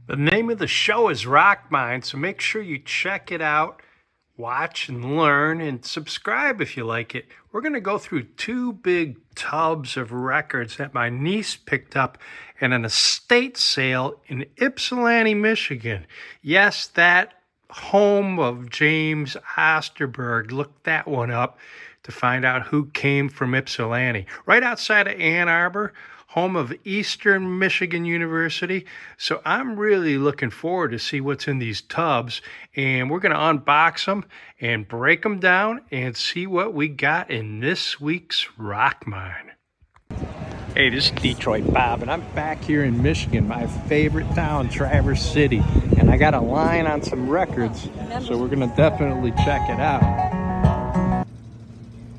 The name of the show is Rockmine, so make sure you check it out, watch and learn, and subscribe if you like it. We're going to go through two big tubs of records that my niece picked up at an estate sale in Ypsilanti, Michigan. Yes, that home of James Osterberg. Look that one up to find out who came from Ypsilanti. Right outside of Ann Arbor, home of Eastern Michigan University. So I'm really looking forward to see what's in these tubs, and we're going to unbox them and break them down and see what we got in this week's Rockmine. Hey, this is Detroit Bob, and I'm back here in Michigan, my favorite town, Traverse City, and I got a line on some records, so we're going to definitely check it out.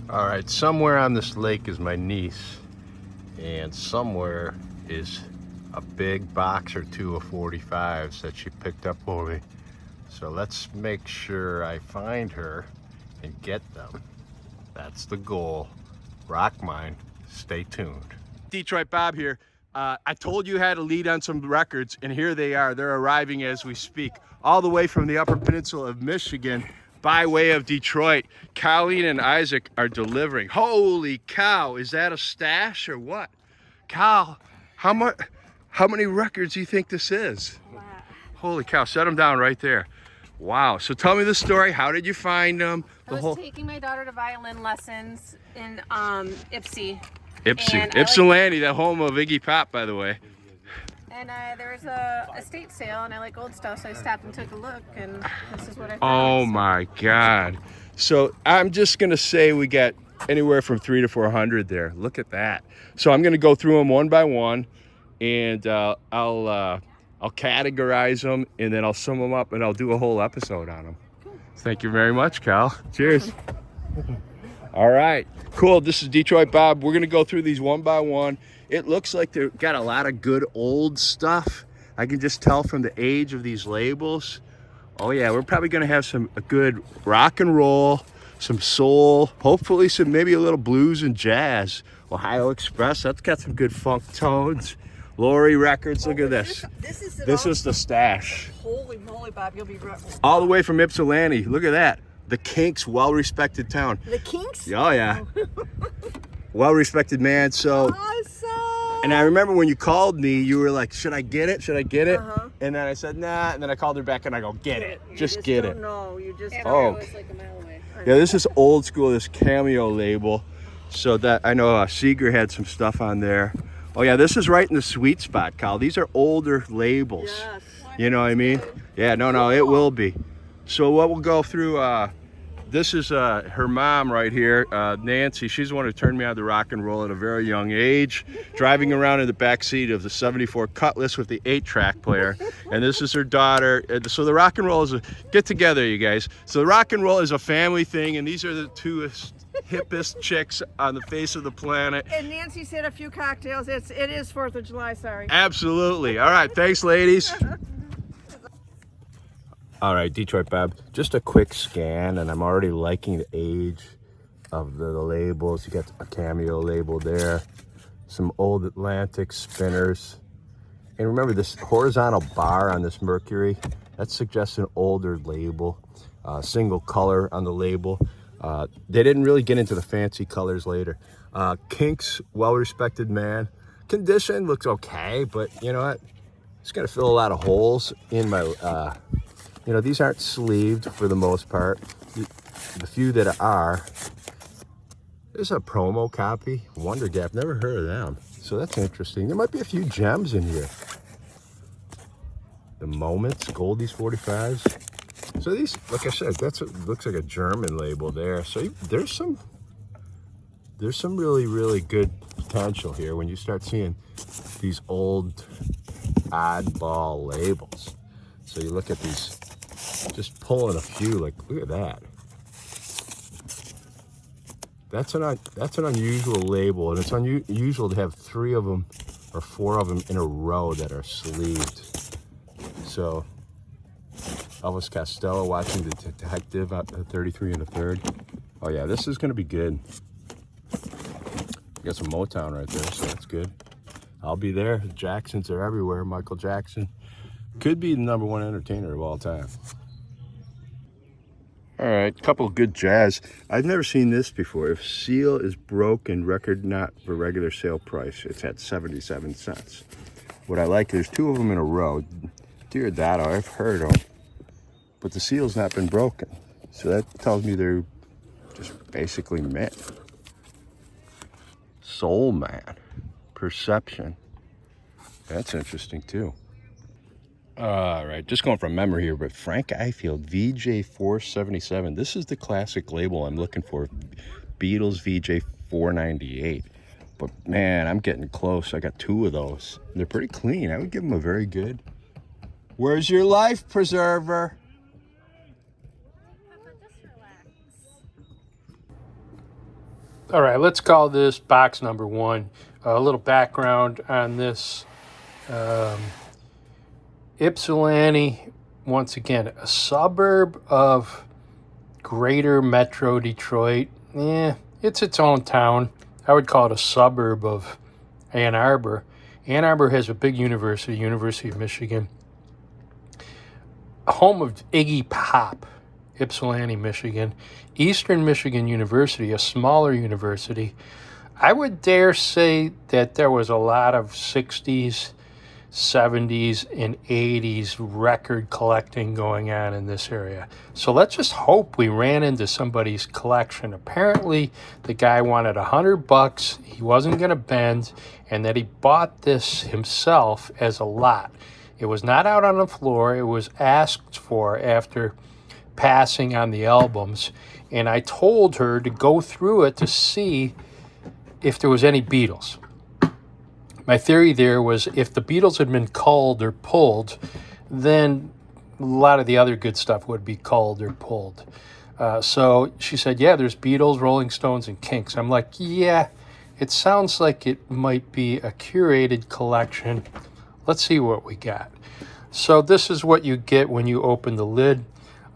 All right, somewhere on this lake is my niece, and somewhere is a big box or two of 45s that she picked up for me. So let's make sure I find her and get them. That's the goal. Rockmine, stay tuned. Detroit Bob here. I told you I had a lead on some records, and here they are. They're arriving as we speak, all the way from the Upper Peninsula of Michigan by way of Detroit. Colleen and Isaac are delivering. Holy cow, is that a stash or what? Cal, how many records do you think this is? Wow. Holy cow, set them down right there. Wow, so tell me the story. How did you find them? I was taking my daughter to violin lessons in Ypsilanti, the home of Iggy Pop, by the way. And there was a estate sale, and I like old stuff, so I stopped and took a look, and this is what I found. Oh my God. So I'm just gonna say we got anywhere from 300 to 400 there. Look at that. So I'm gonna go through them one by one, and I'll categorize them, and then I'll sum them up, and I'll do a whole episode on them. Cool. Thank you very much, Cal. Cheers. All right, cool. This is Detroit Bob. We're gonna go through these one by one. It looks like they've got a lot of good old stuff. I can just tell from the age of these labels. Oh yeah, we're probably gonna have a good rock and roll, some soul, hopefully some, maybe a little blues and jazz. Ohio Express, that's got some good funk tones. Lori Records, look at this. This is the stash. Holy moly, Bob, you'll be right. All the way from Ypsilanti, look at that. The Kinks, well-respected town. The Kinks? Oh yeah. Well-respected man, so. Awesome. And I remember when you called me, you were like, should I get it? Should I get it? And then I said, nah. And then I called her back and I go, get it. Just get it. No, you just like a mile away. Yeah, this is old school, this Cameo label. So that, I know Seeger had some stuff on there. Oh yeah, this is right in the sweet spot, Kyle. These are older labels. Yes. You know what I mean? Yeah, no, it will be. So what we'll go through, this is her mom right here, Nancy. She's the one who turned me on to rock and roll at a very young age, driving around in the back seat of the '74 Cutlass with the 8-track player. And this is her daughter. So the rock and roll is get together, you guys. So the rock and roll is a family thing, and these are the two hippest chicks on the face of the planet. And Nancy's had a few cocktails. It is 4th of July, sorry. Absolutely. All right, thanks, ladies. All right, Detroit Bob, just a quick scan, and I'm already liking the age of the labels. You got a Cameo label there, some old Atlantic spinners. And remember this horizontal bar on this Mercury, that suggests an older label, single color on the label. They didn't really get into the fancy colors later. Kinks, well-respected man. Condition looks okay, but you know what? It's gonna fill a lot of holes in my, you know, these aren't sleeved for the most part. The few that are, there's a promo copy, Wonder Gap, never heard of them. So that's interesting. There might be a few gems in here. The Moments, Goldies 45s. So these, like I said, looks like a German label there. So there's some really, really good potential here when you start seeing these old oddball labels. So you look at these, just pulling a few, like look at that. That's an unusual label, and it's unusual to have 3 of them or 4 of them in a row that are sleeved. So Elvis Costello watching the Detective at 33 1/3. Oh yeah, this is gonna be good. Got some Motown right there, so that's good. I'll be there. Jacksons are everywhere. Michael Jackson, Could be the #1 entertainer of all time. All right, couple good jazz. I've never seen this before. If seal is broken, record not for regular sale price, it's at 77 cents. What I like, there's 2 of them in a row. Diodato, I've heard of, but the seal's not been broken. So that tells me they're just basically mint. Soul Man, Perception. That's interesting too. All right, just going from memory here, but Frank Ifield, VJ477. This is the classic label I'm looking for. Beatles VJ498. But man, I'm getting close. I got 2 of those. They're pretty clean. I would give them a very good. Where's your life preserver? All right, let's call this box number 1. A little background on this. Ypsilanti, once again, a suburb of greater metro Detroit. It's its own town. I would call it a suburb of Ann Arbor. Ann Arbor has a big university, University of Michigan. Home of Iggy Pop, Ypsilanti, Michigan. Eastern Michigan University, a smaller university. I would dare say that there was a lot of 60s, 70s, and 80s record collecting going on in this area. So let's just hope we ran into somebody's collection. Apparently, the guy wanted $100. He wasn't going to bend, and that he bought this himself as a lot. It was not out on the floor. It was asked for after passing on the albums. And I told her to go through it to see if there was any Beatles. My theory there was if the Beatles had been culled or pulled, then a lot of the other good stuff would be culled or pulled. So she said, yeah, there's Beatles, Rolling Stones, and Kinks. I'm like, yeah, it sounds like it might be a curated collection. Let's see what we got. So this is what you get when you open the lid.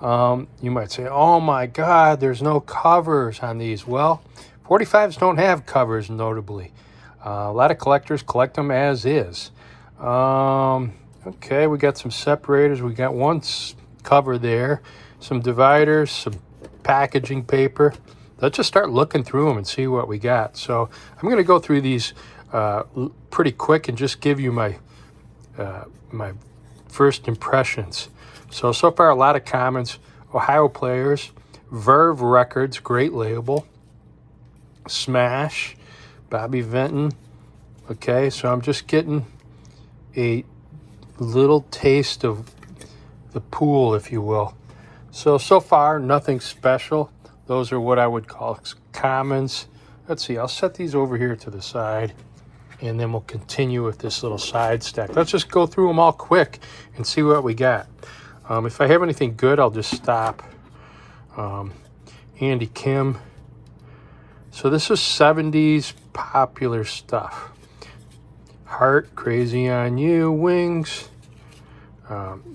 You might say, oh my God, there's no covers on these. Well, 45s don't have covers, notably. A lot of collectors collect them as is. Okay, we got some separators. We got one cover there, some dividers, some packaging paper. Let's just start looking through them and see what we got. So I'm going to go through these pretty quick and just give you my my first impressions. So far, a lot of comments. Ohio Players, Verve Records, great label. Smash, Bobby Vinton. Okay, so I'm just getting a little taste of the pool, if you will. So far, nothing special. Those are what I would call commons. Let's see, I'll set these over here to the side, and then we'll continue with this little side stack. Let's just go through them all quick and see what we got. If I have anything good, I'll just stop. Andy Kim. So this is 70s popular stuff. Heart, Crazy on You, Wings.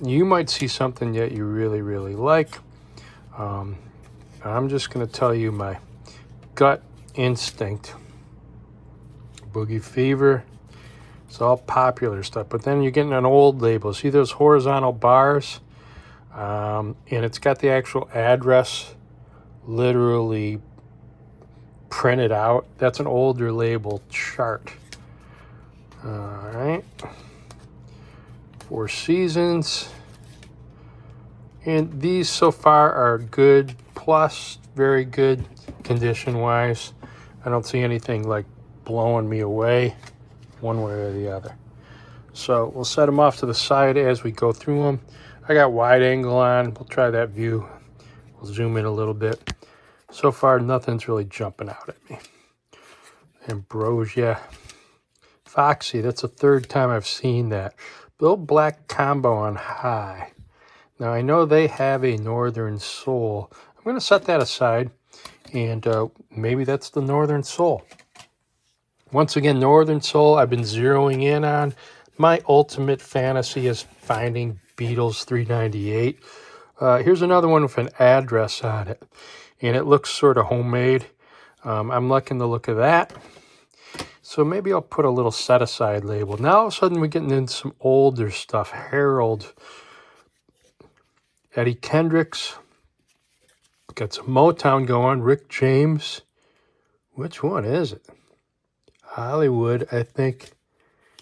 You might see something that you really, really like. I'm just going to tell you my gut instinct. Boogie Fever. It's all popular stuff. But then you're getting an old label. See those horizontal bars? And it's got the actual address literally printed out. That's an older label chart. All right. Four Seasons. And these so far are good, plus very good condition-wise. I don't see anything like blowing me away one way or the other. So we'll set them off to the side as we go through them. I got wide angle on. We'll try that view. We'll zoom in a little bit. So far, nothing's really jumping out at me. Ambrosia. Foxy, that's the third time I've seen that. Bill Black combo on high. Now, I know they have a Northern Soul. I'm going to set that aside, and maybe that's the Northern Soul. Once again, Northern Soul, I've been zeroing in on. My ultimate fantasy is finding Beatles 398. Here's another one with an address on it, and it looks sort of homemade. I'm liking the look of that. So maybe I'll put a little set-aside label. Now all of a sudden we're getting into some older stuff. Harold, Eddie Kendricks, got some Motown going, Rick James. Which one is it? Hollywood, I think.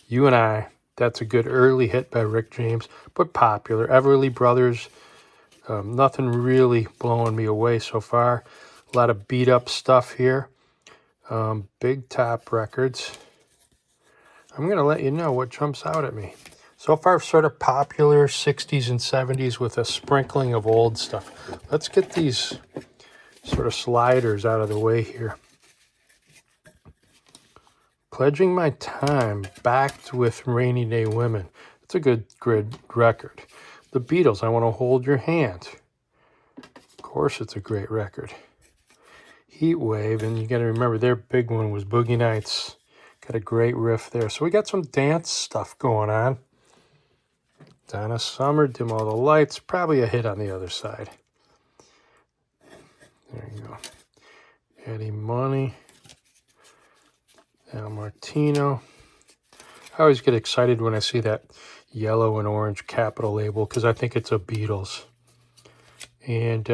You and I. That's a good early hit by Rick James, but popular. Everly Brothers, nothing really blowing me away so far. A lot of beat-up stuff here. Big Top Records. I'm going to let you know what jumps out at me. So far, sort of popular 60s and 70s with a sprinkling of old stuff. Let's get these sort of sliders out of the way here. Pledging My Time, backed with Rainy Day Women. It's a good record. The Beatles, I Want to Hold Your Hand. Of course, it's a great record. Heat Wave, and you got to remember their big one was Boogie Nights. Got a great riff there. So we got some dance stuff going on. Donna Summer, Dim All the Lights, probably a hit on the other side. There you go. Eddie Money. Al Martino. I always get excited when I see that yellow and orange capital label because I think it's a Beatles. And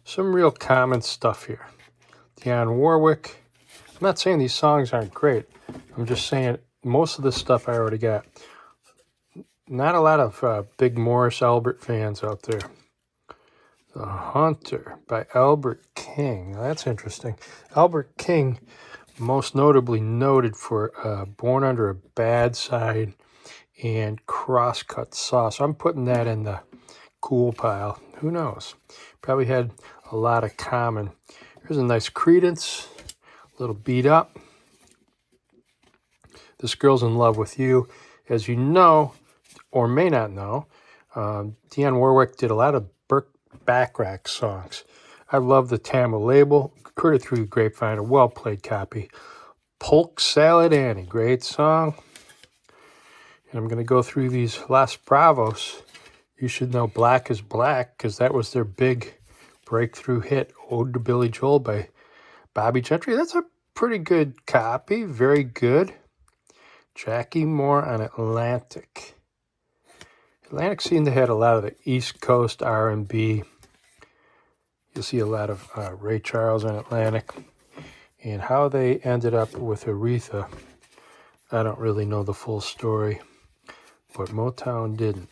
some real common stuff here. Dionne Warwick. I'm not saying these songs aren't great. I'm just saying most of the stuff I already got. Not a lot of big Morris Albert fans out there. The Hunter by Albert King. That's interesting. Albert King, most notably noted for Born Under a Bad Side and Crosscut Sauce. I'm putting that in the cool pile. Who knows? Probably had a lot of common. Here's a nice Creedence, a little beat up. This Girl's in Love with You. As you know, or may not know, Dionne Warwick did a lot of Burt Bacharach songs. I love the Tamil label. Heard it through the grapevine, a well-played copy. Polk Salad Annie, great song. And I'm going to go through these Los Bravos. You should know Black is Black because that was their big breakthrough hit, Ode to Billy Joel by Bobby Gentry. That's a pretty good copy, very good. Jackie Moore on Atlantic. Atlantic seemed to have a lot of the East Coast R&B. You'll see a lot of Ray Charles on Atlantic. And how they ended up with Aretha, I don't really know the full story, but Motown didn't.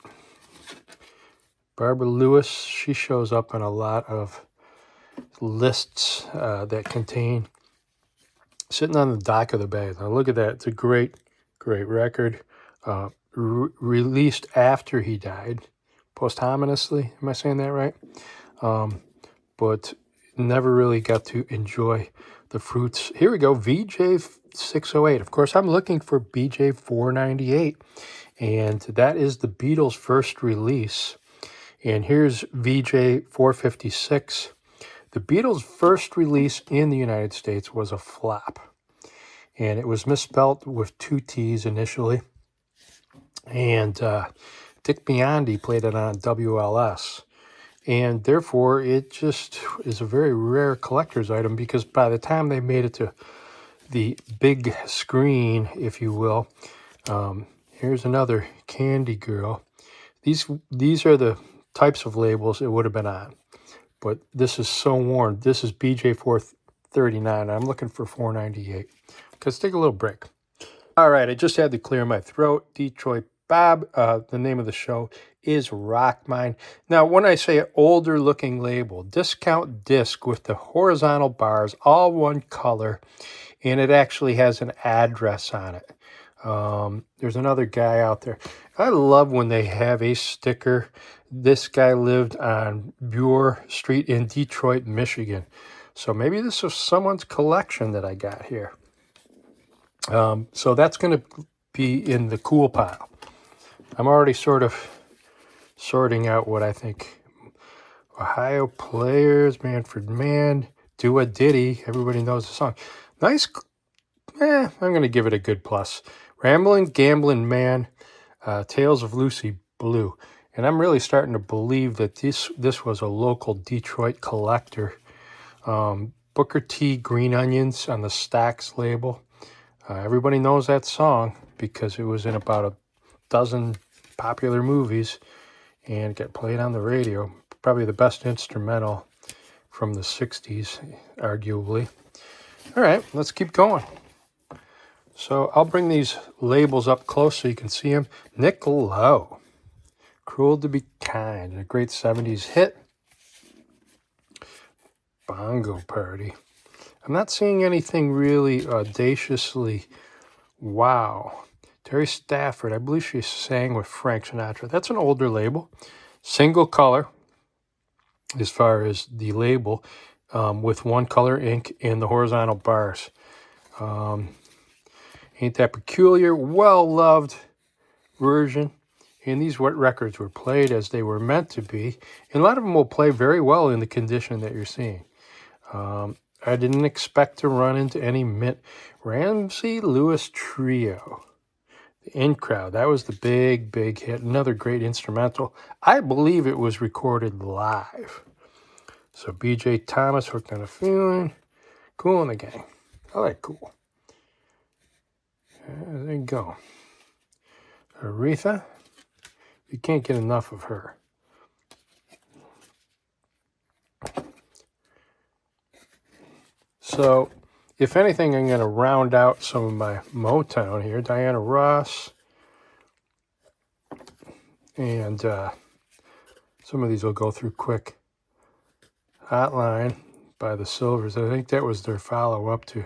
Barbara Lewis, she shows up in a lot of lists that contain Sitting on the Dock of the Bay. Now look at that. It's a great record. Released after he died, posthumously. Am I saying that right? But never really got to enjoy the fruits. Here we go, VJ 608. Of course, I'm looking for BJ 498, and that is the Beatles' first release. And here's VJ 456. The Beatles' first release in the United States was a flop, and it was misspelled with 2 T's initially. And Dick Biondi played it on WLS. And therefore, it just is a very rare collector's item because by the time they made it to the big screen, if you will, here's another Candy Girl. These are the types of labels it would have been on. But this is so worn. This is BJ 439. I'm looking for 498. Let's take a little break. All right, I just had to clear my throat. Detroit Bob, the name of the show is Rockmine. Now, when I say older looking label, discount disc with the horizontal bars, all one color, and it actually has an address on it. There's another guy out there. I love when they have a sticker. This guy lived on Buer Street in Detroit, Michigan. So maybe this is someone's collection that I got here. So that's going to be in the cool pile. I'm already sort of sorting out what I think. Ohio Players, Manfred Mann, Do a Ditty. Everybody knows the song. Nice. I'm going to give it a good plus. Ramblin' Gamblin' Man, Tales of Lucy Blue. And I'm really starting to believe that this was a local Detroit collector. Booker T. Green Onions on the Stax label. Everybody knows that song because it was in about a dozen popular movies and got played on the radio. Probably the best instrumental from the 60s, arguably. All right, let's keep going. So I'll bring these labels up close so you can see them. Nick Lowe, Cruel to Be Kind, a great 70s hit. Bongo Party. I'm not seeing anything really audaciously wow. Terry Stafford, I believe she sang with Frank Sinatra. That's an older label. Single color, as far as the label, with one color ink and the horizontal bars. Ain't That Peculiar? Well-loved version. And these records were played as they were meant to be. And a lot of them will play very well in the condition that you're seeing. I didn't expect to run into any mint. Ramsey Lewis Trio. The In Crowd. That was the big, big hit. Another great instrumental. I believe it was recorded live. So B.J. Thomas, Hooked on a Feeling. Cool in the Gang. I like Cool. There you go. Aretha. You can't get enough of her. So, if anything, I'm going to round out some of my Motown here. Diana Ross. And some of these will go through quick. Hotline by the Silvers. I think that was their follow-up to,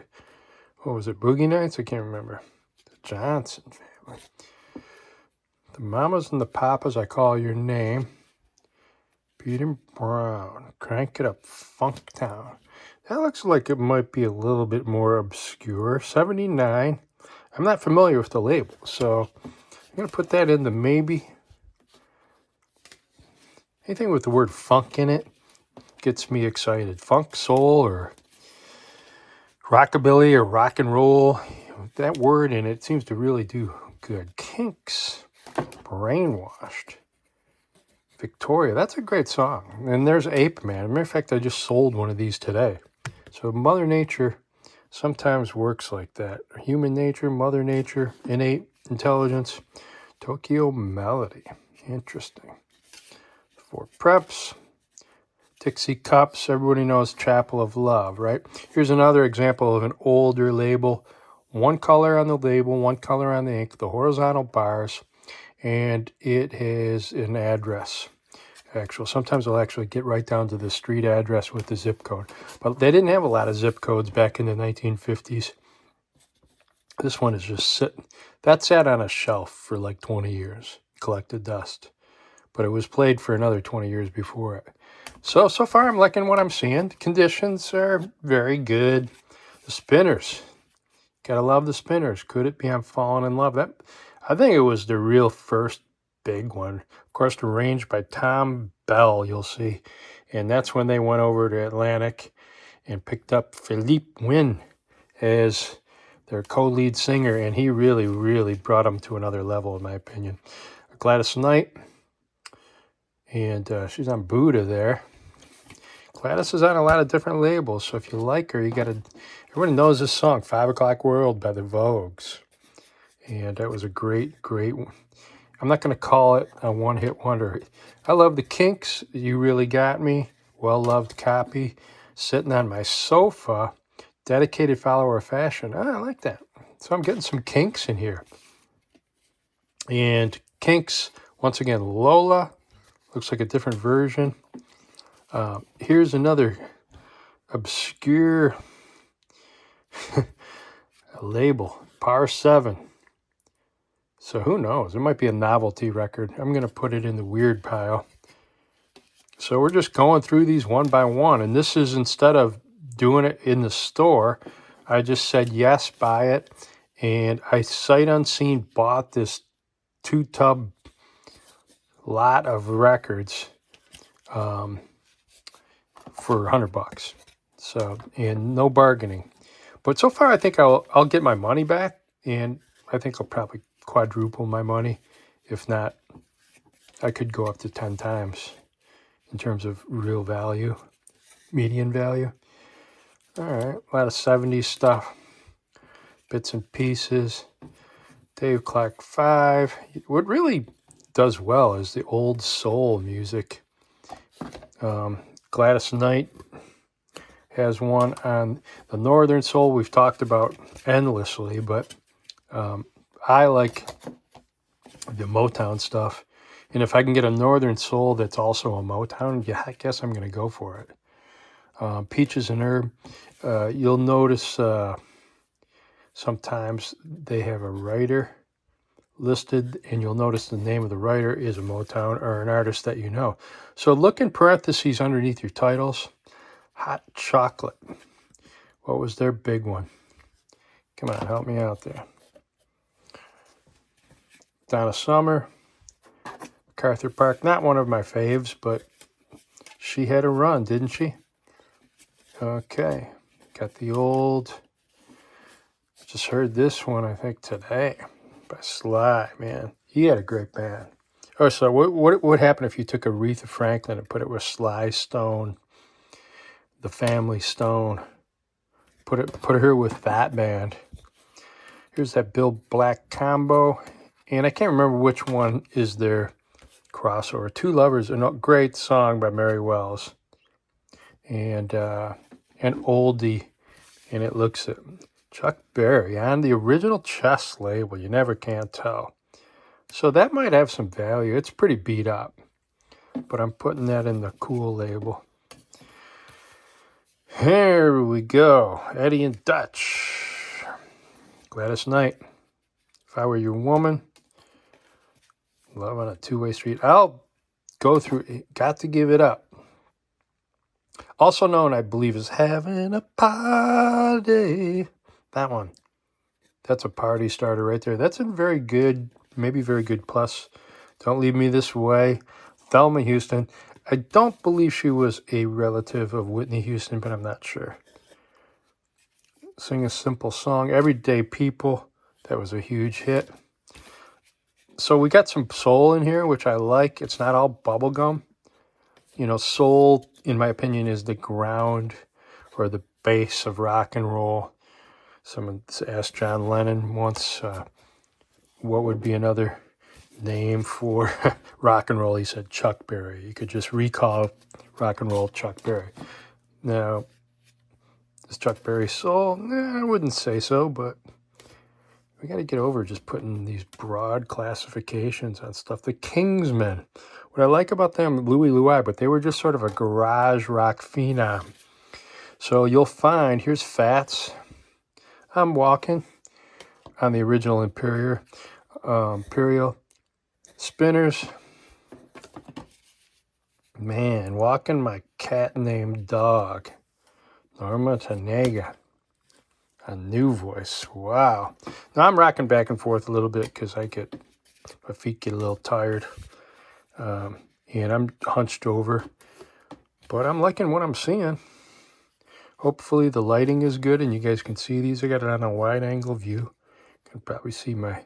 what was it, Boogie Nights? I can't remember. The Johnson Family. The Mamas and the Papas, I Call Your Name. Peter Brown. Crank It Up, Funktown. That looks like it might be a little bit more obscure. 79. I'm not familiar with the label, so I'm going to put that in the maybe. Anything with the word funk in it gets me excited. Funk, soul, or rockabilly, or rock and roll. That word in it seems to really do good. Kinks. Brainwashed. Victoria, that's a great song. And there's Ape Man. As a matter of fact, I just sold one of these today. So Mother Nature sometimes works like that. Human nature, Mother Nature, innate intelligence. Tokyo Melody. Interesting. Four Preps. Dixie Cups. Everybody knows Chapel of Love, right? Here's another example of an older label. One color on the label, one color on the ink, the horizontal bars. And it has an address. Sometimes they'll actually get right down to the street address with the zip code. But they didn't have a lot of zip codes back in the 1950s. This one is just sitting. That sat on a shelf for like 20 years, collected dust. But it was played for another 20 years before it. So far I'm liking what I'm seeing. The conditions are very good. The Spinners. Gotta love the Spinners. Could It Be I'm Falling in Love? I think it was the real first big one. Of course, arranged by Tom Bell, you'll see. And that's when they went over to Atlantic and picked up Philippe Wynne as their co-lead singer. And he really, really brought them to another level, in my opinion. Gladys Knight. And she's on Buddha there. Gladys is on a lot of different labels. So if you like her, you got to... Everybody knows this song, 5 O'Clock World by the Vogues. And that was a great, great one. I'm not going to call it a one-hit wonder. I love the Kinks. You Really Got Me. Well-loved copy. Sitting on my sofa. Dedicated follower of fashion. I like that. So I'm getting some Kinks in here. And Kinks, once again, Lola. Looks like a different version. Here's another obscure label. Par 7. So who knows? It might be a novelty record. I'm going to put it in the weird pile. So we're just going through these one by one. And this is instead of doing it in the store, I just said yes, buy it. And I sight unseen bought this 2-tub lot of records for $100. So, and no bargaining. But so far I think I'll get my money back, and I think I'll probably quadruple my money. If not, I could go up to 10 times in terms of real value, median value. All right, a lot of 70s stuff. bits and pieces. Dave Clark 5. What really does well is the old soul music. Gladys Knight has one on the Northern Soul we've talked about endlessly, but I like the Motown stuff. And if I can get a Northern Soul that's also a Motown, yeah, I guess I'm going to go for it. Peaches and Herb. You'll notice sometimes they have a writer listed, and you'll notice the name of the writer is a Motown or an artist that you know. So look in parentheses underneath your titles. Hot Chocolate. What was their big one? Come on, help me out there. Donna Summer. MacArthur Park. Not one of my faves, but she had a run, didn't she? Okay. Got the old... Just heard this one, I think, today by Sly, man. He had a great band. Oh, so what would happen if you took Aretha Franklin and put it with Sly Stone, the Family Stone, put her with that band? Here's that Bill Black combo, and I can't remember which one is their crossover. Two Lovers, a great song by Mary Wells, and an oldie, and it looks at Chuck Berry on the original Chess label. You never can tell. So that might have some value. It's pretty beat up, but I'm putting that in the cool label. Here we go. Eddie and Dutch. Gladys Knight. If I Were Your Woman. Love on a Two-Way Street. I'll go through it. Got to Give It Up. Also known, I believe, as Having a Party. That one. That's a party starter right there. That's a very good, maybe very good plus. Don't Leave Me This Way. Thelma Houston. I don't believe she was a relative of Whitney Houston, but I'm not sure. Sing a Simple Song. Everyday People. That was a huge hit. So we got some soul in here, which I like. It's not all bubblegum. You know, soul, in my opinion, is the ground or the base of rock and roll. Someone asked John Lennon once what would be another name for rock and roll. He said Chuck Berry. You could just recall rock and roll Chuck Berry. Now, is Chuck Berry soul? I wouldn't say so, but we got to get over just putting these broad classifications on stuff. The Kingsmen. What I like about them, Louie Louie, but they were just sort of a garage rock phenom. So you'll find, here's Fats. I'm Walking on the original Imperial. Spinners. Man, Walking My Cat Named Dog. Norma Tanega. A New Voice. Wow. Now I'm rocking back and forth a little bit because my feet get a little tired. And I'm hunched over. But I'm liking what I'm seeing. Hopefully the lighting is good and you guys can see these. I got it on a wide angle view. You can probably see my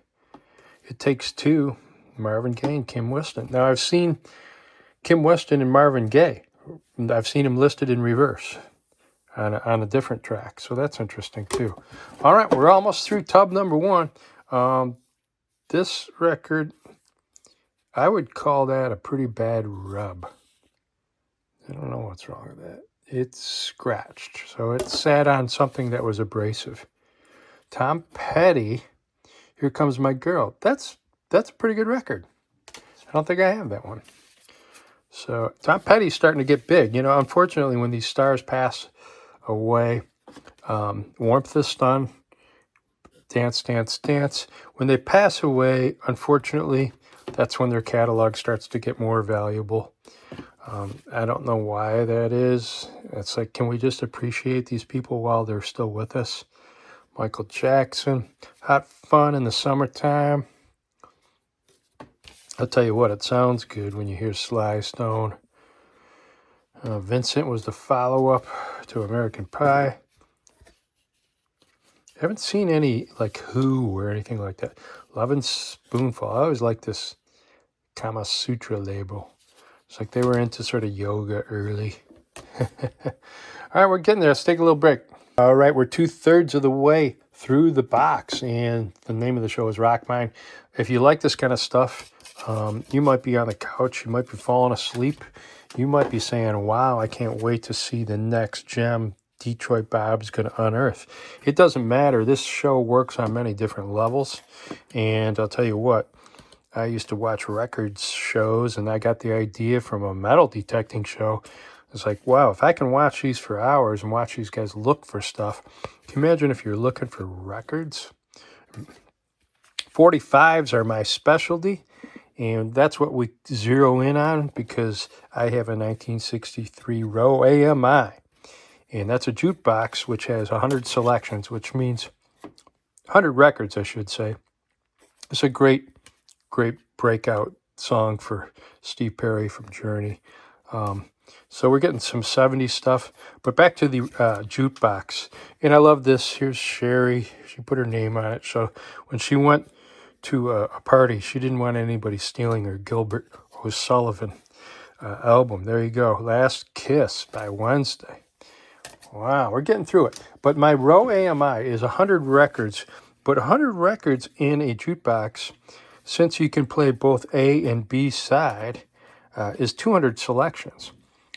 It Takes Two, Marvin Gaye and Kim Weston. Now I've seen Kim Weston and Marvin Gaye. I've seen him listed in reverse on a different track. So that's interesting too. All right, we're almost through tub number one. This record, I would call that a pretty bad rub. I don't know what's wrong with that. It's scratched. So it sat on something that was abrasive. Tom Petty, Here Comes My Girl. That's a pretty good record. I don't think I have that one. So Tom Petty's starting to get big. You know, unfortunately, when these stars pass away, Warmth is Done, Dance, Dance, Dance. When they pass away, unfortunately, that's when their catalog starts to get more valuable. I don't know why that is. It's like, can we just appreciate these people while they're still with us? Michael Jackson, Hot Fun in the Summertime. I'll tell you what, it sounds good when you hear Sly Stone. Vincent was the follow-up to American Pie. I haven't seen any like Who or anything like that. Lovin' Spoonful. I always like this Kama Sutra label. It's like they were into sort of yoga early. All right, we're getting there. Let's take a little break. All right, we're 2/3 of the way through the box. And the name of the show is Rockmine. If you like this kind of stuff, you might be on the couch, you might be falling asleep, you might be saying, wow, I can't wait to see the next gem Detroit Bob's going to unearth. It doesn't matter. This show works on many different levels. And I'll tell you what, I used to watch records shows, and I got the idea from a metal detecting show. It's like, wow, if I can watch these for hours and watch these guys look for stuff, can you imagine if you're looking for records? 45s are my specialty, and that's what we zero in on because I have a 1963 Row AMI, and that's a jukebox which has 100 selections, which means 100 records, I should say. It's a great breakout song for Steve Perry from Journey. So we're getting some 70s stuff. But back to the jukebox. And I love this. Here's Sherry. She put her name on it. So when she went to a party, she didn't want anybody stealing her Gilbert O'Sullivan album. There you go. Last Kiss by Wednesday. Wow, we're getting through it. But my Row AMI is 100 records. But 100 records in a jukebox, since you can play both A and B side, is 200 selections.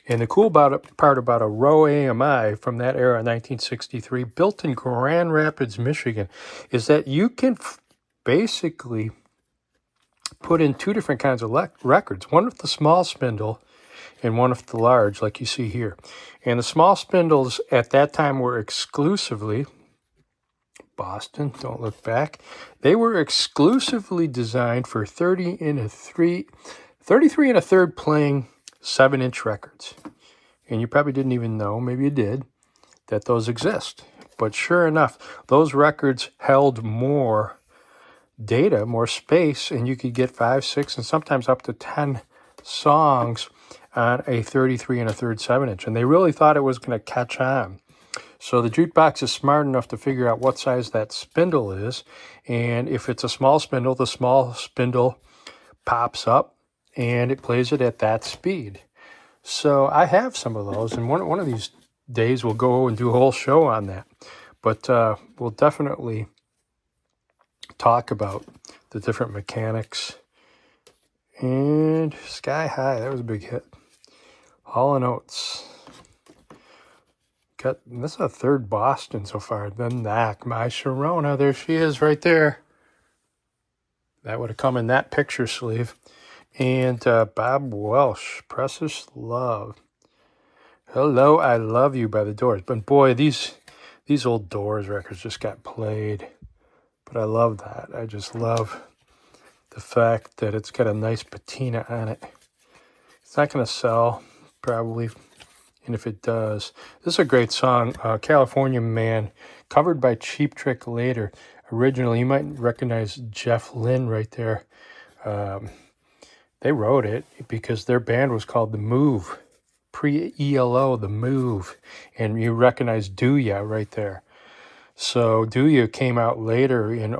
And the cool part about a Row AMI from that era, 1963, built in Grand Rapids, Michigan, is that you can basically put in two different kinds of records, one with the small spindle and one with the large, like you see here. And the small spindles at that time were exclusively, Boston, don't look back, they were exclusively designed for 33 and a third playing 7-inch records. And you probably didn't even know, maybe you did, that those exist. But sure enough, those records held more data, more space, and you could get 5, 6, and sometimes up to 10 songs on a 33 and a third 7-inch. And they really thought it was going to catch on. So the jukebox is smart enough to figure out what size that spindle is. And if it's a small spindle, the small spindle pops up and it plays it at that speed. So I have some of those, and one of these days we'll go and do a whole show on that. But we'll definitely talk about the different mechanics. And Sky High, that was a big hit. Hall & Oates. This is a third Boston so far. Then Knack, My Sharona, there she is right there. That would have come in that picture sleeve. And Bob Welsh, Precious Love. Hello, I Love You by the Doors. But boy, these old Doors records just got played. But I love that. I just love the fact that it's got a nice patina on it. It's not going to sell, probably. And if it does, this is a great song, California Man, covered by Cheap Trick later. Originally, you might recognize Jeff Lynne right there. They wrote it because their band was called The Move, pre-ELO, The Move. And you recognize Do Ya right there. So Do Ya came out later in,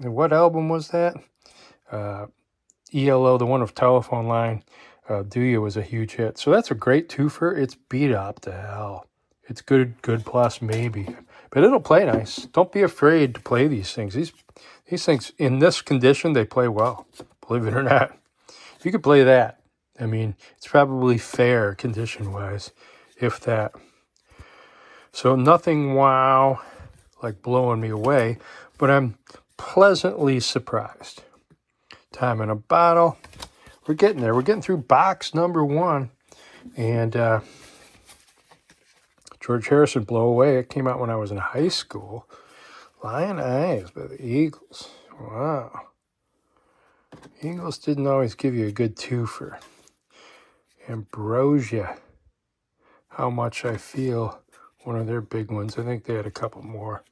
what album was that? ELO, the one with Telephone Line. Do Ya was a huge hit. So that's a great twofer. It's beat up to hell. It's good plus maybe. But it'll play nice. Don't be afraid to play these things. These things, in this condition, they play well. Believe it or not. You could play that. I mean, it's probably fair condition-wise, if that. So nothing wow, like blowing me away, but I'm pleasantly surprised. Time in a bottle. We're getting there. We're getting through box number 1. And George Harrison, Blow Away. It came out when I was in high school. Lion Eyes by the Eagles. Wow. Eagles didn't always give you a good twofer. Ambrosia. How Much I Feel. One of their big ones. I think they had a couple more.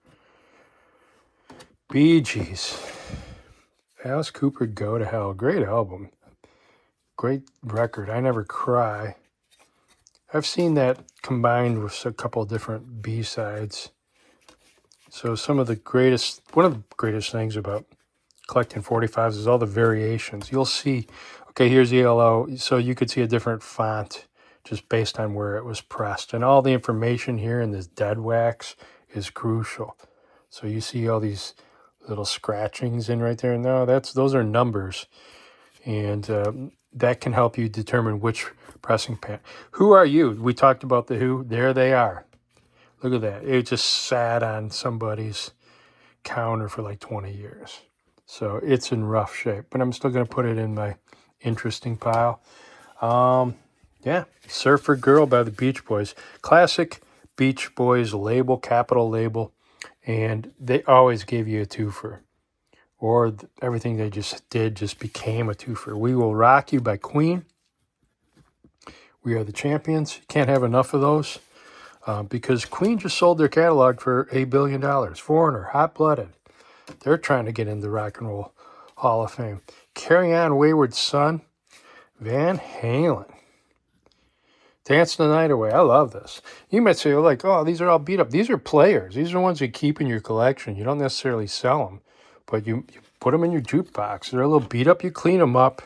Bee Gees. Alice Cooper, Go to Hell. Great album. Great record. I Never Cry. I've seen that combined with a couple of different B-sides. So one of the greatest things about collecting 45s is all the variations. You'll see, okay, here's ELO, so you could see a different font just based on where it was pressed. And all the information here in this dead wax is crucial. So you see all these little scratchings in right there. No, those are numbers, and that can help you determine which pressing pad. Who are you? We talked about the who. There they are. Look at that. It just sat on somebody's counter for like 20 years. So it's in rough shape, but I'm still going to put it in my interesting pile. Yeah, Surfer Girl by the Beach Boys. Classic Beach Boys label, capital label, and they always gave you a twofer. Or everything they just did just became a twofer. We Will Rock You by Queen. We Are the Champions. You can't have enough of those because Queen just sold their catalog for $1 billion. Foreigner, Hot Blooded. They're trying to get into the Rock and Roll Hall of Fame. Carry On Wayward Son. Van Halen. Dance the Night Away. I love this. You might say, like, oh, these are all beat up. These are players. These are ones you keep in your collection. You don't necessarily sell them, but you put them in your jukebox. They're a little beat up. You clean them up.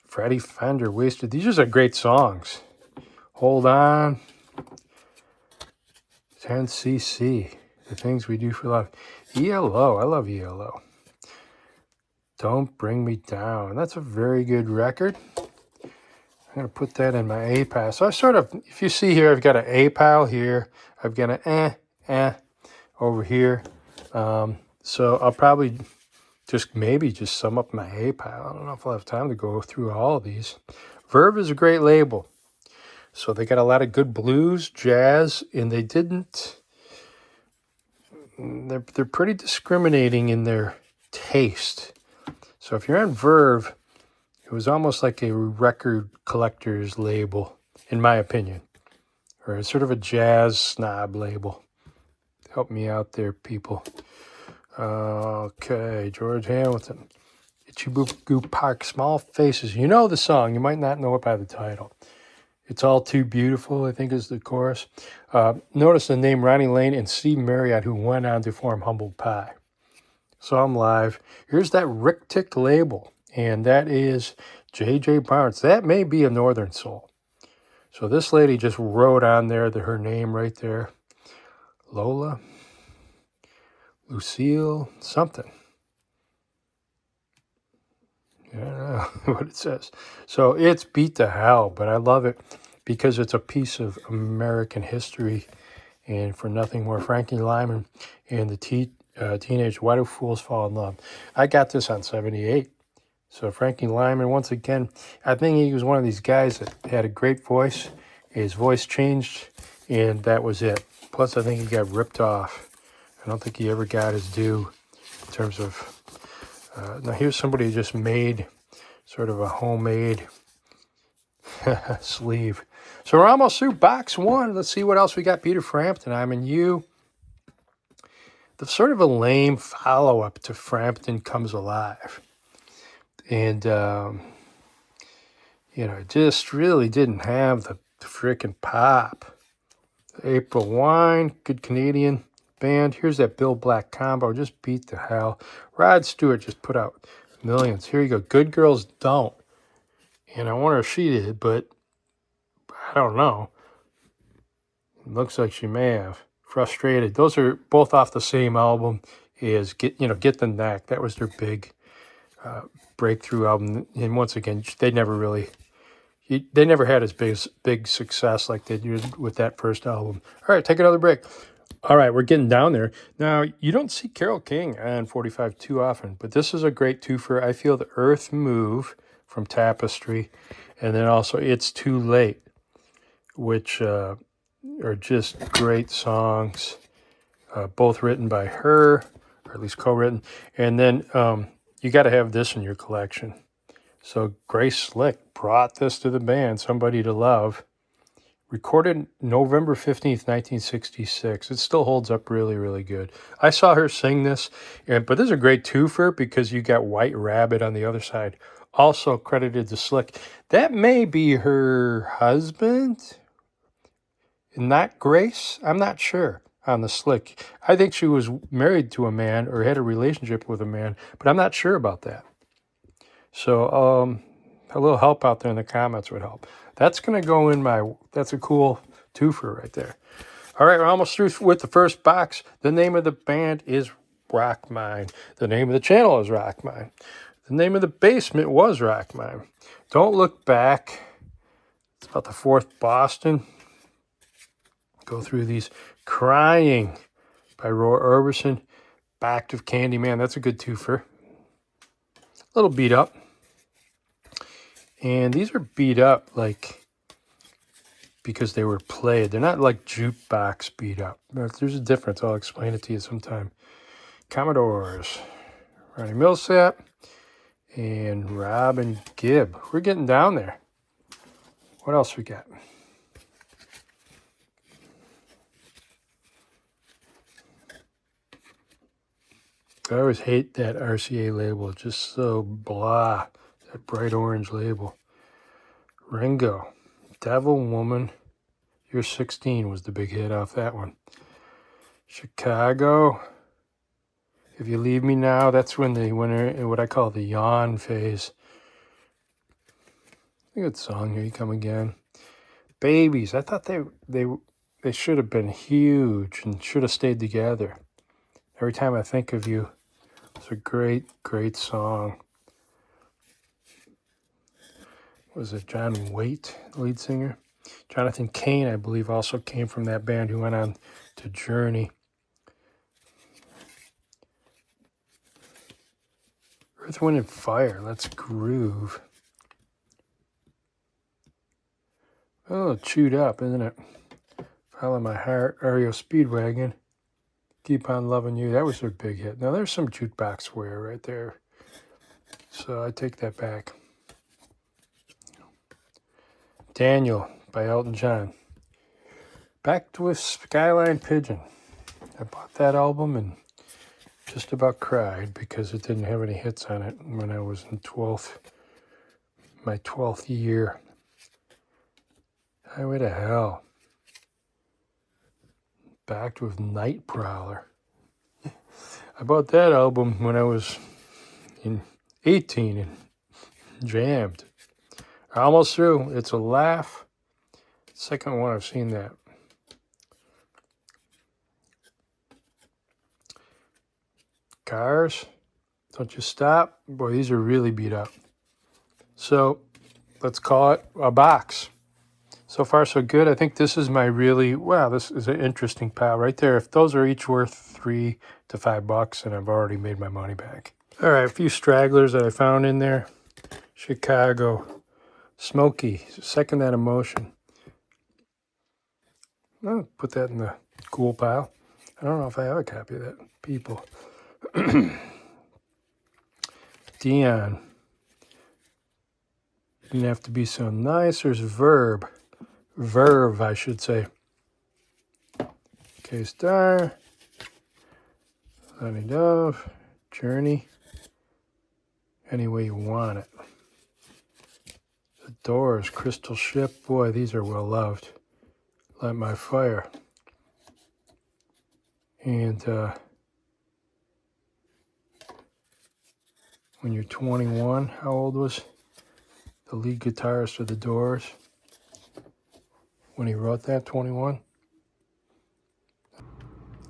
Freddie Fender, Wasted. These are great songs. Hold On. 10cc. The Things We Do for Love. ELO. I love ELO. Don't Bring Me Down. That's a very good record. I'm going to put that in my A pile. So I sort of, if you see here, I've got an A pile here. I've got an over here. So I'll probably maybe just sum up my A pile. I don't know if I'll have time to go through all of these. Verve is a great label. So they got a lot of good blues, jazz, and they're pretty discriminating in their taste. So if you're on Verve, it was almost like a record collector's label, in my opinion, or sort of a jazz snob label. Help me out there, people. Okay, George Hamilton. Itchy-Boo Park, Small Faces. You know the song. You might not know it by the title. It's All Too Beautiful, I think is the chorus. Notice the name Ronnie Lane and Steve Marriott, who went on to form Humble Pie. So I'm live. Here's that Rick Tick label. And that is J.J. Barnes. That may be a Northern Soul. So this lady just wrote on there her name right there. Lola, Lucille, something. I don't know what it says. So it's beat to hell, but I love it because it's a piece of American history. And for nothing more, Frankie Lyman and the teenage Why Do Fools Fall in Love. I got this on 78. So Frankie Lyman, once again, I think he was one of these guys that had a great voice. His voice changed, and that was it. Plus, I think he got ripped off. I don't think he ever got his due in terms of... now, here's somebody who just made sort of a homemade sleeve. So we're almost through box one. Let's see what else we got. Peter Frampton, I'm in You. The sort of a lame follow-up to Frampton Comes Alive. And, it just really didn't have the frickin' pop. April Wine, good Canadian band. Here's that Bill Black combo. Just beat the hell. Rod Stewart just put out millions. Here you go. Good Girls Don't. And I wonder if she did, but I don't know. It looks like she may have. Frustrated. Those are both off the same album as Get the Knack. That was their big breakthrough album, and once again, they never had as big success like they did with that first album. All right, take another break. All right, we're getting down there. Now, you don't see Carole King on 45 too often, but this is a great twofer. I Feel the Earth Move from Tapestry, and then also It's Too Late, which are just great songs, both written by her, or at least co-written, and then you got to have this in your collection. So Grace Slick brought this to the band, Somebody to Love. Recorded November 15th, 1966. It still holds up really, really good. I saw her sing this, but this is a great twofer because you got White Rabbit on the other side. Also credited to Slick. That may be her husband, not Grace. I'm not sure on the Slick. I think she was married to a man or had a relationship with a man, but I'm not sure about that. So a little help out there in the comments would help. That's going to go in that's a cool twofer right there. All right, we're almost through with the first box. The name of the band is Rockmine. The name of the channel is Rockmine. The name of the basement was Rockmine. Don't Look Back. It's about the fourth Boston. Go through these. Crying by Roy Orbison. Back to Candyman. That's a good twofer. A little beat up. And these are beat up like because they were played. They're not like jukebox beat up. There's a difference. I'll explain it to you sometime. Commodores. Ronnie Millsap and Robin Gibb. We're getting down there. What else we got? I always hate that RCA label. It's just so blah. That bright orange label. Ringo. Devil Woman. You're 16 was the big hit off that one. Chicago. If You Leave Me Now, that's when they went in what I call the yawn phase. A good song, Here You Come Again. Babies, I thought they should have been huge and should have stayed together. Every Time I Think of You, it's a great, great song. Was it John Waite, the lead singer? Jonathan Cain, I believe, also came from that band who went on to Journey. Earth, Wind, and Fire, Let's Groove. Oh, chewed up, isn't it? Follow My Heart, REO Speedwagon. Keep On Loving You, that was their big hit. Now, there's some jukebox wear right there. So I take that back. Daniel by Elton John. Back with Skyline Pigeon. I bought that album and just about cried because it didn't have any hits on it when I was in my 12th year. Highway to Hell. Backed with Night Prowler. I bought that album when I was 18 and jammed. Almost through. It's a Laugh. Second one I've seen that. Cars. Don't You Stop. Boy, these are really beat up. So let's call it a box. So far, so good. I think this is this is an interesting pile right there. If those are each worth $3 to $5, and I've already made my money back. All right, a few stragglers that I found in there. Chicago. Smokey, Second That Emotion. I'll put that in the cool pile. I don't know if I have a copy of that. People. Dion. Didn't Have to Be So Nice. There's Verve, I should say. K-Star. Honey Dove. Journey. Any Way You Want It. The Doors, Crystal Ship. Boy, these are well loved. Light My Fire. And When You're 21, how old was the lead guitarist of the Doors when he wrote that? 21.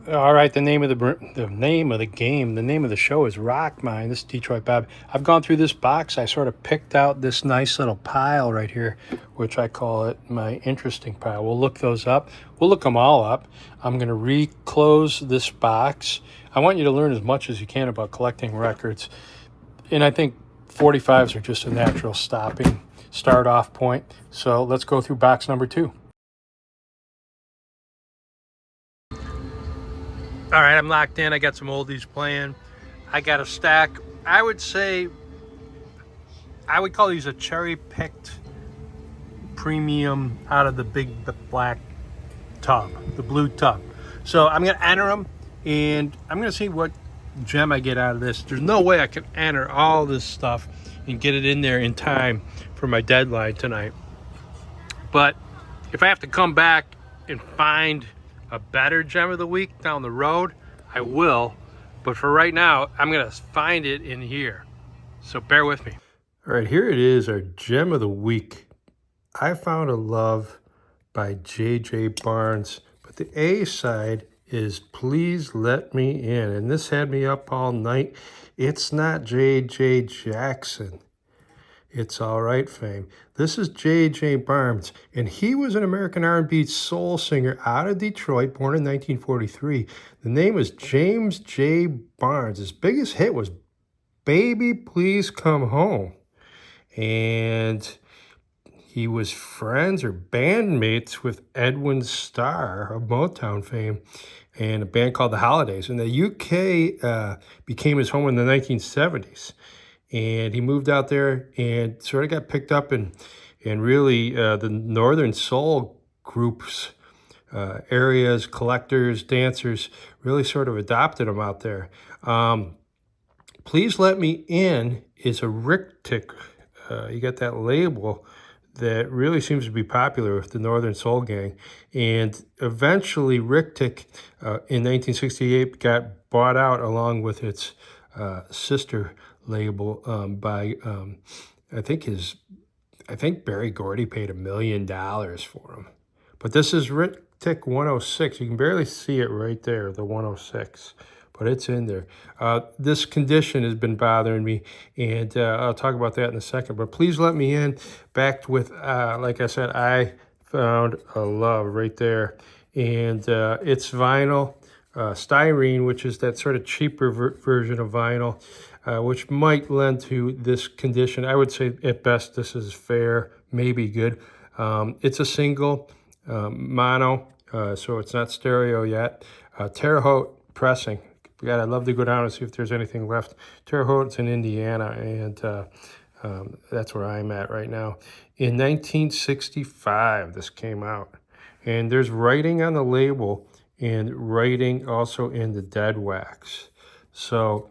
All right, the name of the show is Rockmine. This is Detroit Bob. I've gone through this box. I sort of picked out this nice little pile right here, which I call it my interesting pile. We'll look those up. We'll look them all up. I'm going to reclose this box. I want you to learn as much as you can about collecting records. And I think 45s are just a natural start-off point. So let's go through box number 2. All right, I'm locked in. I got some oldies playing. I got a stack. I would call these a cherry-picked premium out of the big black tub, the blue tub. So I'm going to enter them, and I'm going to see what gem I get out of this. There's no way I can enter all this stuff and get it in there in time for my deadline tonight. But if I have to come back and find a better gem of the week down the road, I will. But for right now, I'm going to find it in here. So bear with me. All right, here it is, our gem of the week. I Found a Love by J.J. Barnes. But The A side is Please Let Me In, and this had me up all night. It's not J.J. Jackson. It's All Right fame. This is J.J. Barnes, and he was an American R&B soul singer out of Detroit, born in 1943. The name is James J. Barnes. His biggest hit was Baby Please Come Home. And he was friends or bandmates with Edwin Starr of Motown fame and a band called The Holidays. And the UK became his home in the 1970s. And he moved out there and sort of got picked up in really the Northern Soul groups, areas, collectors, dancers, really sort of adopted him out there. Please Let Me In is a Rick-Tick. You got that label that really seems to be popular with the Northern Soul gang. And eventually Rick-Tick in 1968 got bought out along with its sister label by I think Barry Gordy paid $1 million for him. But this is Rick-Tick 106. You can barely see it right there, the 106, but it's in there. This condition has been bothering me, and I'll talk about that in a second. But Please Let Me In, backed with, like I said, I Found a Love right there. And it's vinyl, styrene, which is that sort of cheaper version of vinyl, which might lend to this condition. I would say at best this is fair, maybe good. It's a single, mono, so it's not stereo yet. Terre Haute pressing. God, I'd love to go down and see if there's anything left. Terre Haute's in Indiana, and that's where I'm at right now. In 1965, this came out. And there's writing on the label and writing also in the dead wax. So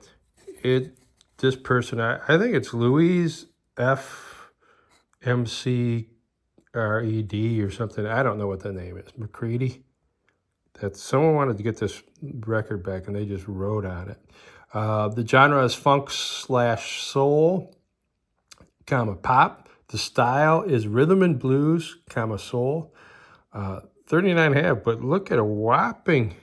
this person, I think it's Louise F. MC R.E.D. or something. I don't know what the name is. McCready. That someone wanted to get this record back and they just wrote on it. The genre is funk / soul, pop. The style is rhythm and blues, soul. 39.5, but look at a whopping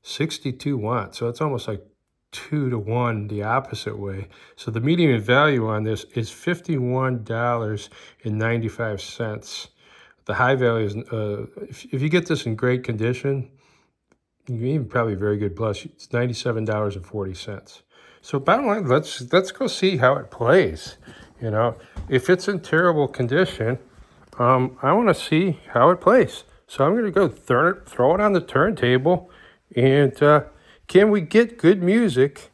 62 watts. So it's almost like 2 to 1 the opposite way. So the median value on this is $51.95. The high value is, if you get this in great condition, you can even probably very good plus, it's $97.40. So bottom line, let's go see how it plays. You know, if it's in terrible condition, I want to see how it plays. So I'm going to go throw it on the turntable, and can we get good music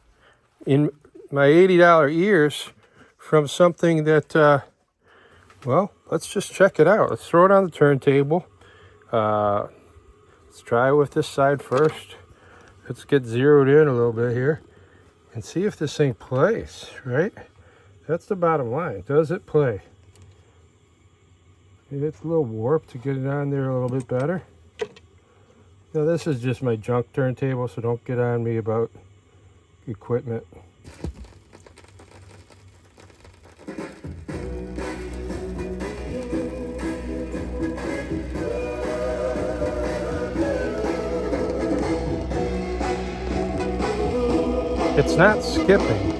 in my $80 ears from something that, well, let's just check it out. Let's throw it on the turntable. Let's try with this side first. Let's get zeroed in a little bit here and see if this thing plays, right? That's the bottom line. Does it play? It's a little warped to get it on there a little bit better. Now this is just my junk turntable, so don't get on me about equipment. It's not skipping.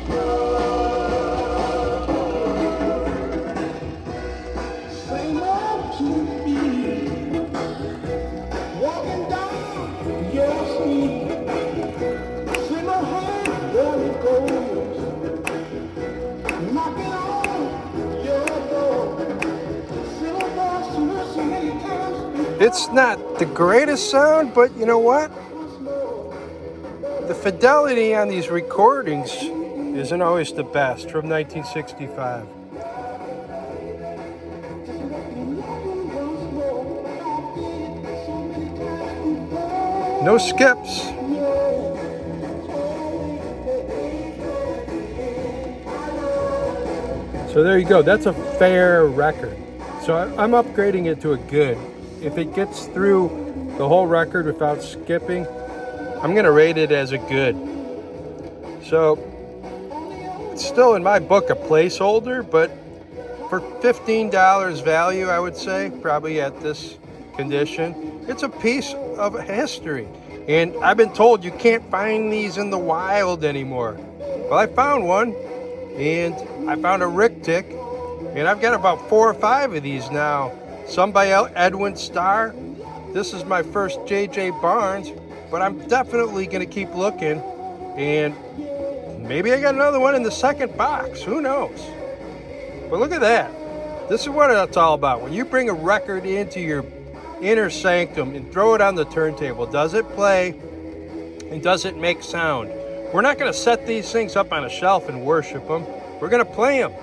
It's not the greatest sound, but you know what? The fidelity on these recordings isn't always the best from 1965. No skips. So there you go. That's a fair record. So I'm upgrading it to a good. If it gets through the whole record without skipping, I'm going to rate it as a good. So it's still in my book a placeholder, but for $15 value, I would say, probably at this condition, It's a piece of history. And I've been told you can't find these in the wild anymore. Well, I found one, and I found a Rick Tick, and I've got about 4 or 5 of these now. Some by Edwin Starr. This is my first J.J. Barnes, but I'm definitely going to keep looking, and maybe I got another one in the second box. Who knows? But look at that. This is what it's all about. When you bring a record into your inner sanctum and throw it on the turntable, does it play and does it make sound? We're not going to set these things up on a shelf and worship them. We're going to play them.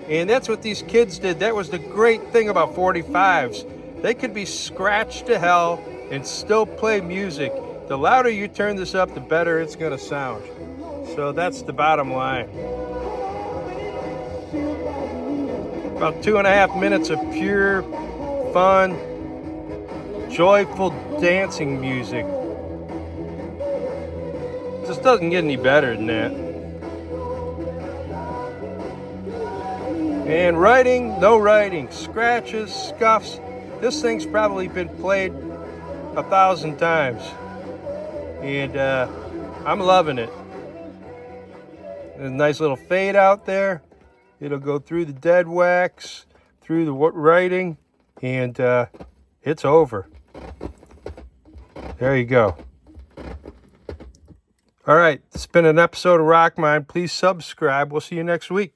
And that's what these kids did. That was the great thing about 45s. They could be scratched to hell and still play music. The louder you turn this up, the better it's going to sound. So that's the bottom line. About 2.5 minutes of pure, fun, joyful dancing music. Just doesn't get any better than that. And writing, no writing, scratches, scuffs. This thing's probably been played 1,000 times. And I'm loving it. There's a nice little fade out there. It'll go through the dead wax, through the writing, and it's over. There you go. All right, it's been an episode of Rockmine. Please subscribe. We'll see you next week.